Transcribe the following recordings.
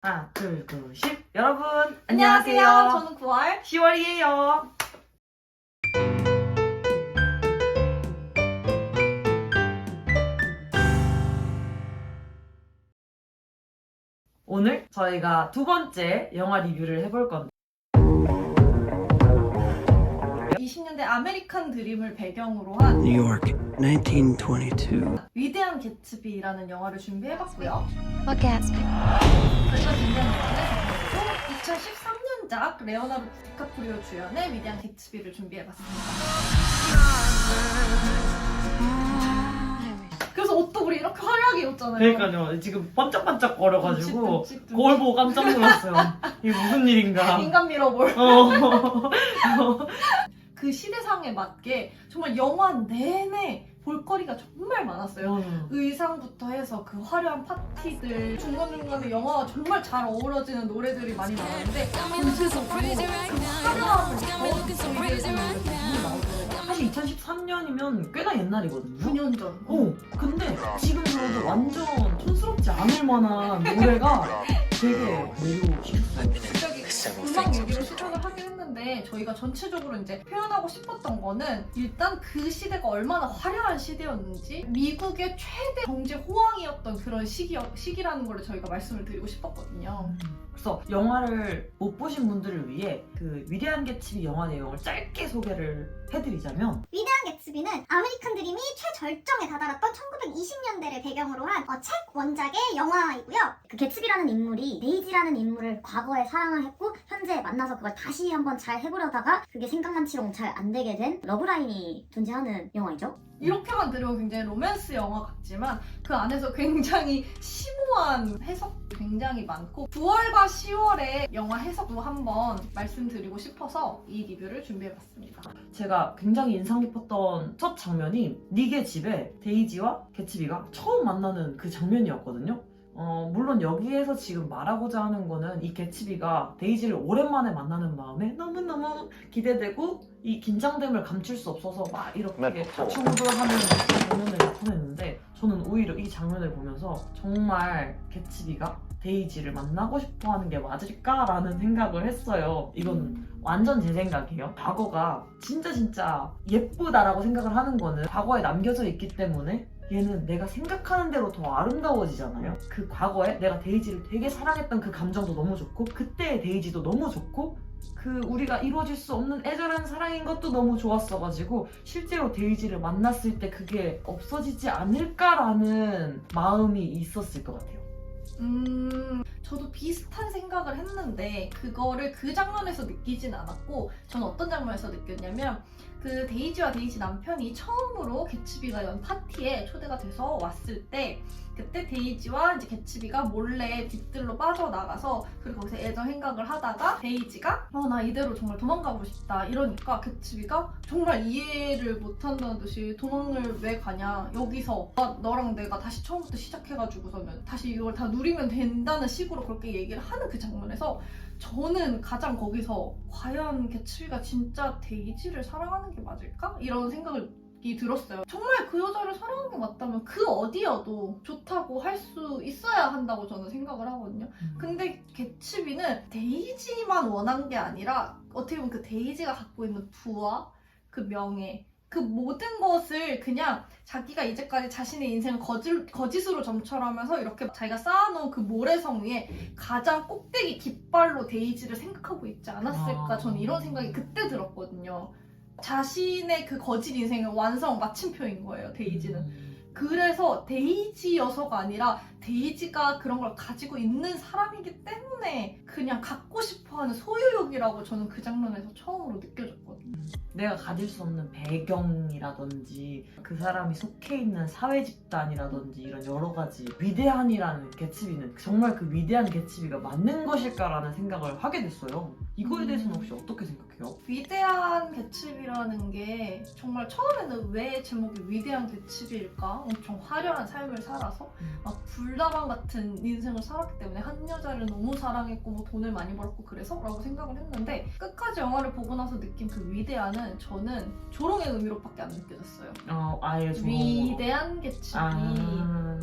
하나, 둘, 셋. 여러분, 안녕하세요. 안녕하세요. 저는 9월. 10월이에요. 오늘 저희가 두 번째 영화 리뷰를 해볼 건데 20년대 아메리칸 드림을 배경으로 한 New York, 1922. 위대한 개츠비라는 영화를 준비해봤고요. What Gatsby? 저희가 준비한 영화는 2013년작 레오나르도 디카프리오 주연의 위대한 개츠비를 준비해봤습니다. 그래서 옷도 우리 이렇게 화려하게 입었잖아요. 그러니까요. 지금 번쩍번쩍 거려가지고 듬직듬직. 그걸 보고 깜짝 놀랐어요. 이게 무슨 일인가. 인간 미러볼. 어. 그 시대상에 맞게 정말 영화 내내 볼거리가 정말 많았어요. 의상부터 해서 그 화려한 파티들, 중간중간에 영화와 정말 잘 어우러지는 노래들이 많이 나왔는데 전체적으로 그 화려함을 더 느끼게 해주는 노래들이 나오더라고요. 사실 2013년이면 꽤나 옛날이거든요. 9년 전. 근데 지금 들어도 완전 촌스럽지 않을 만한 노래가 되게 매료시켰어요. 갑자기 음악 얘기로 시작을 하긴 했는데 저희가 전체적으로 이제 표현하고 싶었던 거는 일단 그 시대가 얼마나 화려한 시대였는지 미국의 최대 경제 호황이었던 그런 시기라는 걸 저희가 말씀을 드리고 싶었거든요. 그래서 영화를 못 보신 분들을 위해 그 위대한 개츠비 영화 내용을 짧게 소개를 해드리자면 위대한 개츠비는 아메리칸 드림이 최절정에 다다랐던 1920년대를 배경으로 한 책 원작의 영화이고요. 그 개츠비라는 인물이 데이지라는 인물을 과거에 사랑을 했고 현재 만나서 그걸 다시 한번 잘 해보려다가 그게 생각만치롱 잘 안 되게 된 러브라인이 존재하는 영화이죠. 이렇게만 들으면 굉장히 로맨스 영화 같지만 그 안에서 굉장히 심오한 해석도 굉장히 많고 9월과 10월의 영화 해석도 한번 말씀드리고 싶어서 이 리뷰를 준비해봤습니다. 제가 굉장히 인상 깊었던 첫 장면이 닉의 집에 데이지와 개츠비가 처음 만나는 그 장면이었거든요. 물론 여기에서 지금 말하고자 하는 거는 이 개츠비가 데이지를 오랜만에 만나는 마음에 너무너무 기대되고 이 긴장됨을 감출 수 없어서 막 이렇게 다충돌하는 장면을 나타냈는데 저는 오히려 이 장면을 보면서 정말 개츠비가 데이지를 만나고 싶어 하는 게 맞을까라는 생각을 했어요. 이건 완전 제 생각이에요. 과거가 진짜 예쁘다라고 생각을 하는 거는 과거에 남겨져 있기 때문에 얘는 내가 생각하는 대로 더 아름다워지잖아요. 그 과거에 내가 데이지를 되게 사랑했던 그 감정도 너무 좋고 그때의 데이지도 너무 좋고 그 우리가 이루어질 수 없는 애절한 사랑인 것도 너무 좋았어가지고 실제로 데이지를 만났을 때 그게 없어지지 않을까라는 마음이 있었을 것 같아요. 저도 비슷한 생각을 했는데 그거를 그 장면에서 느끼진 않았고 저는 어떤 장면에서 느꼈냐면 그 데이지와 데이지 남편이 처음으로 개츠비가 연 파티에 초대가 돼서 왔을 때 그때 데이지와 이제 개츠비가 몰래 뒷뜰로 빠져나가서 그리고 거기서 애정 행각을 하다가 데이지가 나 이대로 정말 도망가고 싶다 이러니까 개츠비가 정말 이해를 못한다는 듯이 도망을 왜 가냐 여기서 너랑 내가 다시 처음부터 시작해가지고서는 다시 이걸 다 누리면 된다는 식으로 그렇게 얘기를 하는 그 장면에서 저는 가장 거기서 과연 개츠비가 진짜 데이지를 사랑하는 게 맞을까? 이런 생각이 들었어요. 정말 그 여자를 사랑하는 게 맞다면 그 어디여도 좋다고 할 수 있어야 한다고 저는 생각을 하거든요. 근데 개츠비는 데이지만 원한 게 아니라 어떻게 보면 그 데이지가 갖고 있는 부와 그 명예 그 모든 것을 그냥 자기가 이제까지 자신의 인생을 거짓으로 점철하면서 이렇게 자기가 쌓아놓은 그 모래성 위에 가장 꼭대기 깃발로 데이지를 생각하고 있지 않았을까 저는 이런 생각이 그때 들었거든요. 자신의 그 거짓 인생의 완성 마침표인 거예요, 데이지는. 그래서 데이지여서가 아니라 데이지가 그런 걸 가지고 있는 사람이기 때문에 그냥 갖고 싶어하는 소유욕이라고 저는 그 장면에서 처음으로 느껴졌거든요. 내가 가질 수 없는 배경이라든지 그 사람이 속해 있는 사회 집단이라든지 이런 여러 가지 위대한이라는 개츠비는 정말 그 위대한 개츠비가 맞는 것일까라는 생각을 하게 됐어요. 이거에 대해서는 혹시 어떻게 생각해요? 위대한 개츠비라는 게 정말 처음에는 왜 제목이 위대한 개츠비일까? 엄청 화려한 삶을 살아서 막 불다방 같은 인생을 살았기 때문에 한 여자를 너무 사랑했고 뭐 돈을 많이 벌었고 그래서? 라고 생각을 했는데 끝까지 영화를 보고 나서 느낀 그 위대한은 저는 조롱의 의미로밖에 안 느껴졌어요. 아예 좀 위대한 개츠비.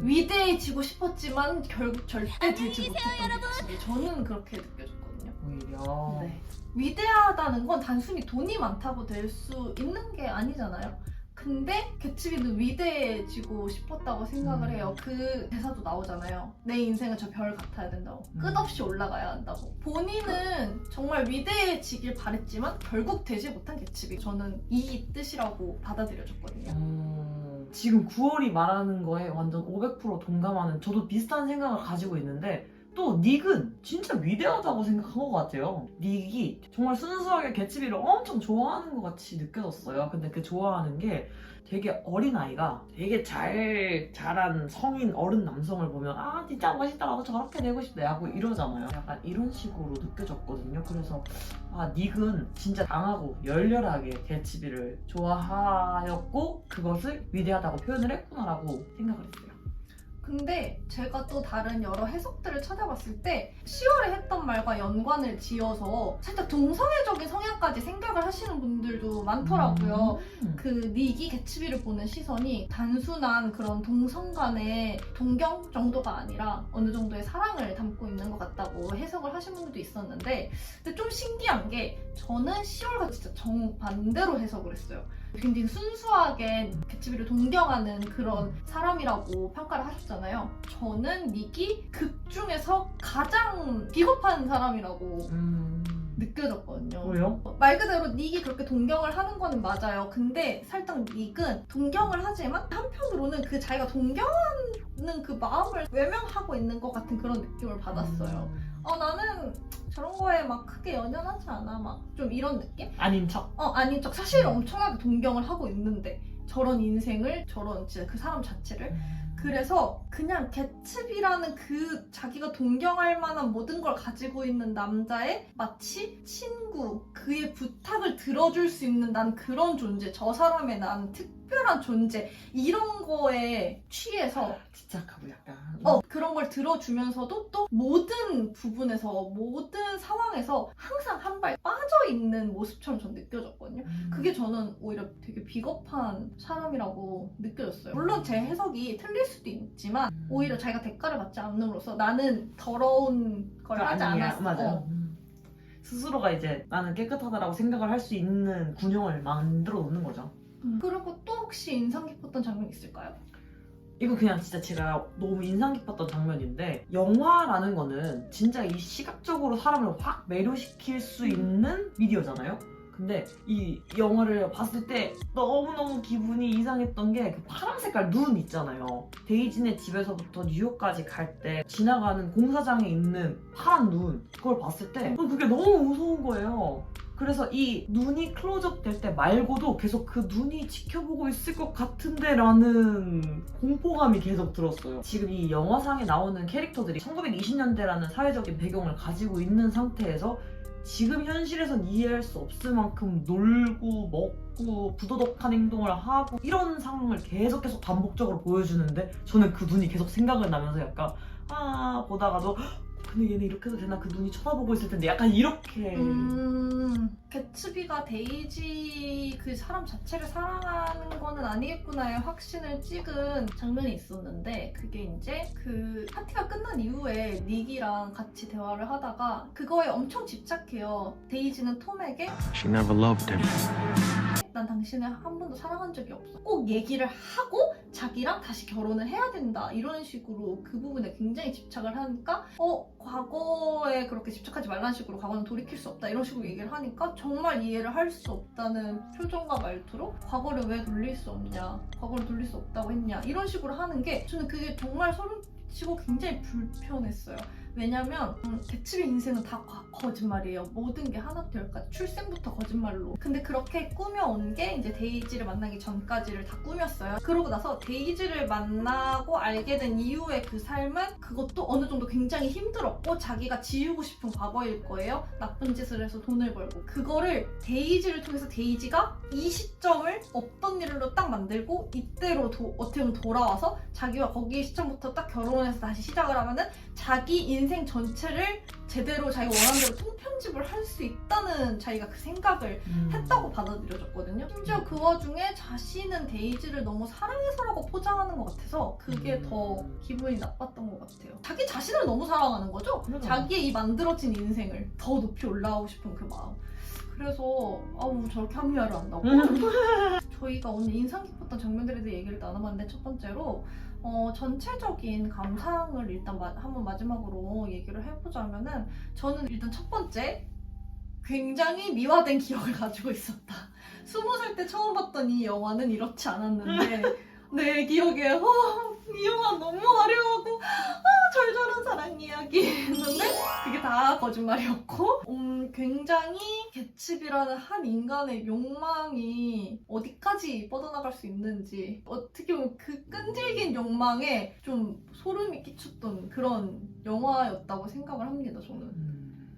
위대해지고 싶었지만 결국 절대 되지 못했던 개츠비. 저는 그렇게 느껴졌거든요. 오히려 네. 위대하다는 건 단순히 돈이 많다고 될 수 있는 게 아니잖아요. 근데 개츠비는 위대해지고 싶었다고 생각을 해요. 그 대사도 나오잖아요. 내 인생은 저 별 같아야 된다고. 끝없이 올라가야 한다고. 본인은 정말 위대해지길 바랬지만 결국 되지 못한 개츠비. 저는 이 뜻이라고 받아들여졌거든요. 지금 9월이 말하는 거에 완전 500% 동감하는, 저도 비슷한 생각을 가지고 있는데, 또 닉은 진짜 위대하다고 생각한 것 같아요. 닉이 정말 순수하게 개츠비를 엄청 좋아하는 것 같이 느껴졌어요. 근데 그 좋아하는 게 되게 어린아이가 되게 자란 성인 어른 남성을 보면 아 진짜 멋있다, 나도 저렇게 되고 싶다 하고 이러잖아요. 약간 이런 식으로 느껴졌거든요. 그래서 아 닉은 진짜 강하고 열렬하게 개츠비를 좋아하였고 그것을 위대하다고 표현을 했구나라고 생각을 했어요. 근데 제가 또 다른 여러 해석들을 찾아봤을 때 10월에 했던 말과 연관을 지어서 살짝 동성애적인 성향까지 생각을 하시는 분들도 많더라고요. 그 닉이 개츠비를 보는 시선이 단순한 그런 동성 간의 동경 정도가 아니라 어느 정도의 사랑을 담고 있는 것 같다고 해석을 하신 분들도 있었는데, 근데 좀 신기한 게 저는 10월과 진짜 정반대로 해석을 했어요. 굉장히 순수하게 개츠비를 동경하는 그런 사람이라고 평가를 하셨잖아요. 저는 닉이 극 중에서 가장 비겁한 사람이라고 느껴졌거든요. 왜요? 말 그대로 닉이 그렇게 동경을 하는 거는 맞아요. 근데 살짝 닉은 동경을 하지만 한편으로는 그 자기가 동경하는 그 마음을 외면하고 있는 것 같은 그런 느낌을 받았어요. 나는 저런 거에 막 크게 연연하지 않아. 막 좀 이런 느낌? 아닌 척? 아닌 척. 사실 엄청나게 동경을 하고 있는데 저런 인생을, 저런 진짜 그 사람 자체를. 그래서 그냥 개츠비라는 그 자기가 동경할 만한 모든 걸 가지고 있는 남자의 마치 친구, 그의 부탁을 들어줄 수 있는 난 그런 존재, 저 사람의 난 특별한 존재, 이런 거에 취해서 집착하고 약간 그런 걸 들어주면서도 또 모든 부분에서, 모든 상황에서 항상 한 발 빠져있는 모습처럼 전 느껴졌거든요. 그게 저는 오히려 되게 비겁한 사람이라고 느껴졌어요. 물론 제 해석이 틀릴 수도 있지만 오히려 자기가 대가를 받지 않음으로써 나는 더러운 걸 하지 않았어. 맞아. 스스로가 이제 나는 깨끗하다라고 생각을 할 수 있는 군형을 만들어 놓는 거죠. 그리고 또 혹시 인상 깊었던 장면 있을까요? 이거 그냥 진짜 제가 너무 인상 깊었던 장면인데, 영화라는 거는 진짜 이 시각적으로 사람을 확 매료시킬 수 있는 미디어잖아요? 근데 이 영화를 봤을 때 너무너무 기분이 이상했던 게 그 파란 색깔 눈 있잖아요. 데이지네 집에서부터 뉴욕까지 갈 때 지나가는 공사장에 있는 파란 눈, 그걸 봤을 때 그게 너무 무서운 거예요. 그래서 이 눈이 클로즈업 될 때 말고도 계속 그 눈이 지켜보고 있을 것 같은데 라는 공포감이 계속 들었어요. 지금 이 영화상에 나오는 캐릭터들이 1920년대라는 사회적인 배경을 가지고 있는 상태에서 지금 현실에선 이해할 수 없을 만큼 놀고 먹고 부도덕한 행동을 하고 이런 상황을 계속 반복적으로 보여주는데, 저는 그 눈이 계속 생각을 나면서 약간 보다가도 근데 얘네 이렇게 해도 되나? 그 눈이 쳐다보고 있을 텐데 약간 이렇게. 개츠비가 데이지 그 사람 자체를 사랑하는 거는 아니겠구나의 확신을 찍은 장면이 있었는데, 그게 이제 그 파티가 끝난 이후에 닉이랑 같이 대화를 하다가 그거에 엄청 집착해요. 데이지는 톰에게 She never loved him. 난 당신을 한 번도 사랑한 적이 없어. 꼭 얘기를 하고 자기랑 다시 결혼을 해야 된다. 이런 식으로 그 부분에 굉장히 집착을 하니까 과거에 그렇게 집착하지 말라는 식으로 과거는 돌이킬 수 없다. 이런 식으로 얘기를 하니까 정말 이해를 할 수 없다는 표정과 말투로 과거를 왜 돌릴 수 없냐. 과거를 돌릴 수 없다고 했냐. 이런 식으로 하는 게 저는 그게 정말 소름 치고 굉장히 불편했어요. 왜냐면 개츠비 인생은 다 거짓말이에요. 모든 게 하나부터 열까지 출생부터 거짓말로. 근데 그렇게 꾸며온 게 이제 데이지를 만나기 전까지를 다 꾸몄어요. 그러고 나서 데이지를 만나고 알게 된 이후의 그 삶은 그것도 어느 정도 굉장히 힘들었고 자기가 지우고 싶은 과거일 거예요. 나쁜 짓을 해서 돈을 벌고. 그거를 데이지를 통해서 데이지가 이 시점을 없던 일로 딱 만들고 이때로 어떻게 보면 돌아와서 자기와 거기 시점부터 딱 결혼해서 다시 시작을 하면은 자기 인생 전체를 제대로 자기가 원하는 대로 통편집을 할 수 있다는 자기가 그 생각을 했다고 받아들여졌거든요. 심지어 그 와중에 자신은 데이지를 너무 사랑해서라고 포장하는 것 같아서 그게 더 기분이 나빴던 것 같아요. 자기 자신을 너무 사랑하는 거죠? 그러죠. 자기의 이 만들어진 인생을 더 높이 올라가고 싶은 그 마음. 그래서 아우 저렇게 합리화를 한다고? 저희가 오늘 인상 깊었던 장면들에 대해 얘기를 나눠봤는데 첫 번째로 전체적인 감상을 일단 한번 마지막으로 얘기를 해보자면은 저는 일단 첫 번째 굉장히 미화된 기억을 가지고 있었다. 20살 때 처음 봤던 이 영화는 이렇지 않았는데 내 기억에 이 영화 너무 화려하고 절절한 사랑 이야기였는데 그게 다 거짓말이었고 굉장히 개츠비라는 한 인간의 욕망이 어디까지 뻗어나갈 수 있는지 어떻게 보면 그 끈질긴 욕망에 좀 소름이 끼쳤던 그런 영화였다고 생각을 합니다.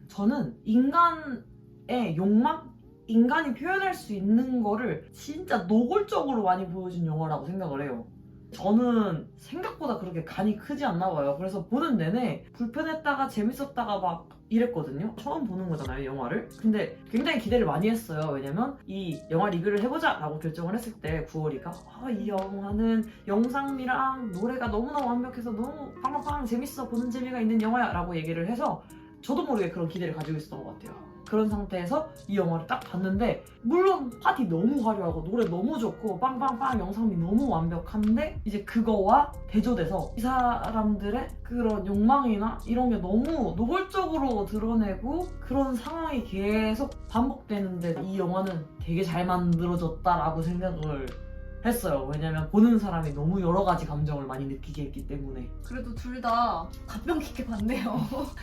저는 인간의 욕망? 인간이 표현할 수 있는 거를 진짜 노골적으로 많이 보여준 영화라고 생각을 해요. 저는 생각보다 그렇게 간이 크지 않나 봐요. 그래서 보는 내내 불편했다가 재밌었다가 막 이랬거든요. 처음 보는 거잖아요, 영화를. 근데 굉장히 기대를 많이 했어요. 왜냐면 이 영화 리뷰를 해보자 라고 결정을 했을 때 9월이가 이 영화는 영상미랑 노래가 너무너무 완벽해서 너무 빵빵빵 재밌어, 보는 재미가 있는 영화야 라고 얘기를 해서 저도 모르게 그런 기대를 가지고 있었던 것 같아요. 그런 상태에서 이 영화를 딱 봤는데 물론 파티 너무 화려하고 노래 너무 좋고 빵빵빵 영상미 너무 완벽한데 이제 그거와 대조돼서 이 사람들의 그런 욕망이나 이런 게 너무 노골적으로 드러내고 그런 상황이 계속 반복되는데 이 영화는 되게 잘 만들어졌다라고 생각을 했어요. 왜냐면 보는 사람이 너무 여러 가지 감정을 많이 느끼게 했기 때문에. 그래도 둘 다 가평 깊게 봤네요.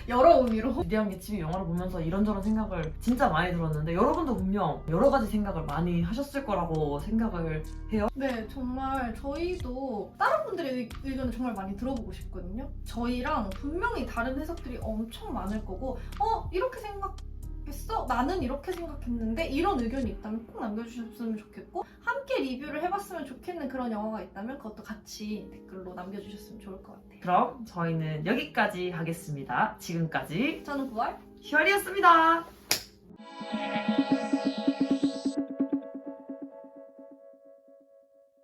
여러 의미로. 위대한 개츠비 영화를 보면서 이런저런 생각을 진짜 많이 들었는데 여러분도 분명 여러 가지 생각을 많이 하셨을 거라고 생각을 해요. 네, 정말 저희도 다른 분들의 의견을 정말 많이 들어보고 싶거든요. 저희랑 분명히 다른 해석들이 엄청 많을 거고 이렇게 생각했어? 나는 이렇게 생각했는데 이런 의견이 있다면 꼭 남겨주셨으면 좋겠고 함께 리뷰를 해봤으면 좋겠는 그런 영화가 있다면 그것도 같이 댓글로 남겨주셨으면 좋을 것 같아요. 그럼 저희는 여기까지 하겠습니다. 지금까지 저는 9월 슈얼이었습니다.